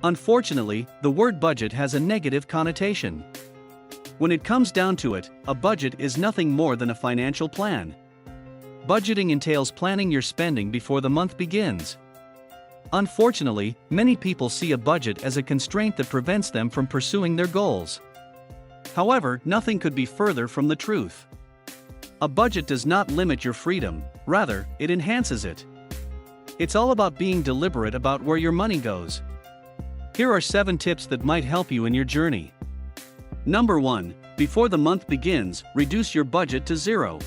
Unfortunately, the word budget has a negative connotation. When it comes down to it, a budget is nothing more than a financial plan. Budgeting entails planning your spending before the month begins. Unfortunately, many people see a budget as a constraint that prevents them from pursuing their goals. However, nothing could be further from the truth. A budget does not limit your freedom, rather, it enhances it. It's all about being deliberate about where your money goes. Here are 7 tips that might help you in your journey. Number 1. Before the month begins, reduce your budget to 0.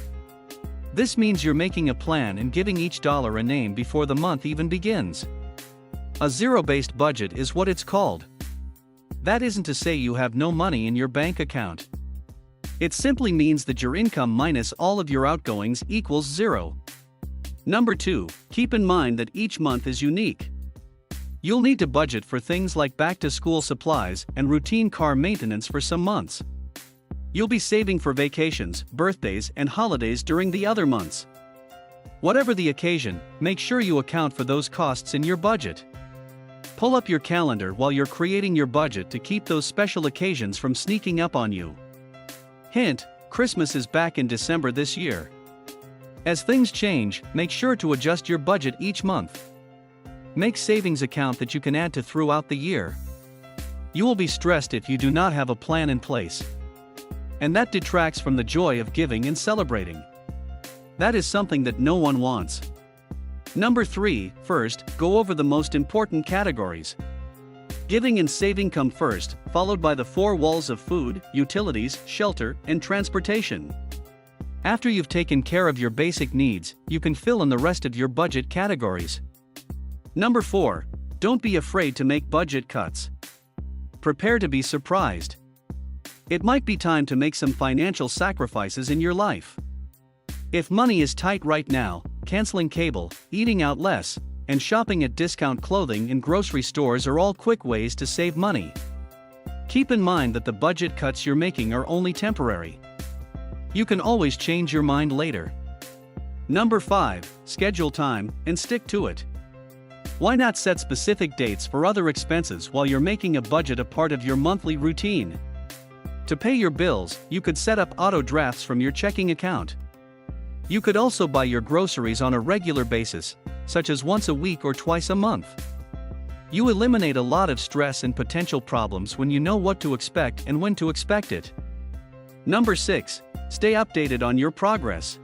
This means you're making a plan and giving each dollar a name before the month even begins. A zero-based budget is what it's called. That isn't to say you have no money in your bank account. It simply means that your income minus all of your outgoings equals 0. Number 2. Keep in mind that each month is unique. You'll need to budget for things like back-to-school supplies and routine car maintenance for some months. You'll be saving for vacations, birthdays, and holidays during the other months. Whatever the occasion, make sure you account for those costs in your budget. Pull up your calendar while you're creating your budget to keep those special occasions from sneaking up on you. Hint: Christmas is back in December this year. As things change, make sure to adjust your budget each month. Make savings account that you can add to throughout the year. You will be stressed if you do not have a plan in place. And that detracts from the joy of giving and celebrating. That is something that no one wants. Number 3. First, go over the most important categories. Giving and saving come first, followed by the 4 walls of food, utilities, shelter, and transportation. After you've taken care of your basic needs, you can fill in the rest of your budget categories. Number 4. Don't be afraid to make budget cuts. Prepare to be surprised. It might be time to make some financial sacrifices in your life. If money is tight right now, canceling cable, eating out less, and shopping at discount clothing and grocery stores are all quick ways to save money. Keep in mind that the budget cuts you're making are only temporary. You can always change your mind later. Number 5. Schedule time and stick to it. Why not set specific dates for other expenses while you're making a budget a part of your monthly routine? To pay your bills, you could set up auto drafts from your checking account. You could also buy your groceries on a regular basis, such as once a week or twice a month. You eliminate a lot of stress and potential problems when you know what to expect and when to expect it. Number 6. Stay updated on your progress.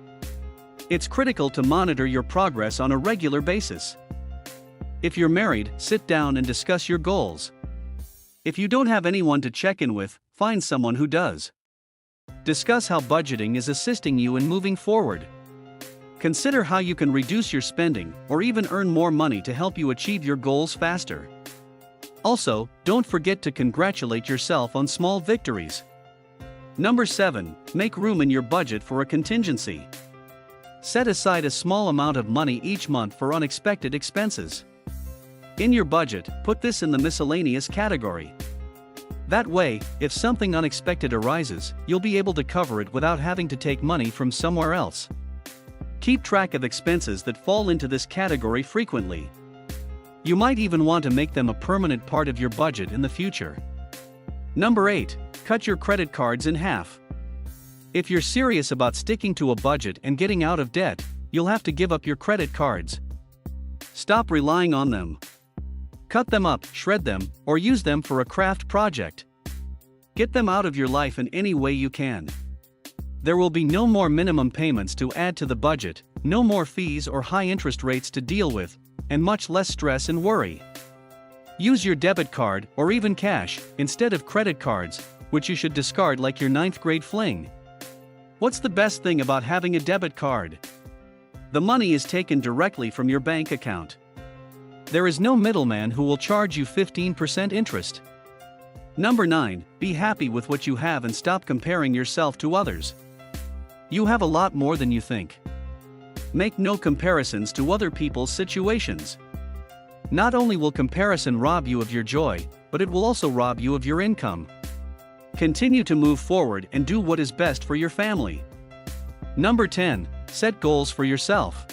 It's critical to monitor your progress on a regular basis. If you're married, sit down and discuss your goals. If you don't have anyone to check in with, find someone who does. Discuss how budgeting is assisting you in moving forward. Consider how you can reduce your spending or even earn more money to help you achieve your goals faster. Also, don't forget to congratulate yourself on small victories. Number 7. Make room in your budget for a contingency. Set aside a small amount of money each month for unexpected expenses. In your budget, put this in the miscellaneous category. That way, if something unexpected arises, you'll be able to cover it without having to take money from somewhere else. Keep track of expenses that fall into this category frequently. You might even want to make them a permanent part of your budget in the future. Number 8. Cut your credit cards in half. If you're serious about sticking to a budget and getting out of debt, you'll have to give up your credit cards. Stop relying on them. Cut them up, shred them, or use them for a craft project. Get them out of your life in any way you can. There will be no more minimum payments to add to the budget, no more fees or high interest rates to deal with, and much less stress and worry. Use your debit card or even cash instead of credit cards, which you should discard like your 9th grade fling. What's the best thing about having a debit card? The money is taken directly from your bank account. There is no middleman who will charge you 15% interest. Number 9. Be happy with what you have and stop comparing yourself to others. You have a lot more than you think. Make no comparisons to other people's situations. Not only will comparison rob you of your joy, but it will also rob you of your income. Continue to move forward and do what is best for your family. Number 10. Set goals for yourself.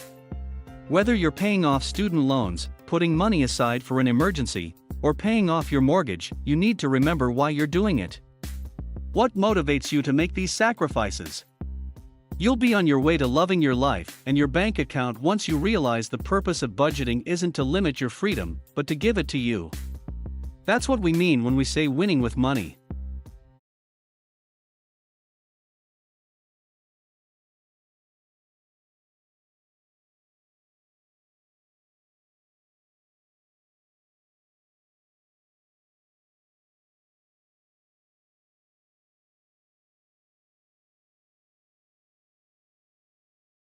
Whether you're paying off student loans, putting money aside for an emergency, or paying off your mortgage, you need to remember why you're doing it. What motivates you to make these sacrifices? You'll be on your way to loving your life and your bank account once you realize the purpose of budgeting isn't to limit your freedom, but to give it to you. That's what we mean when we say winning with money.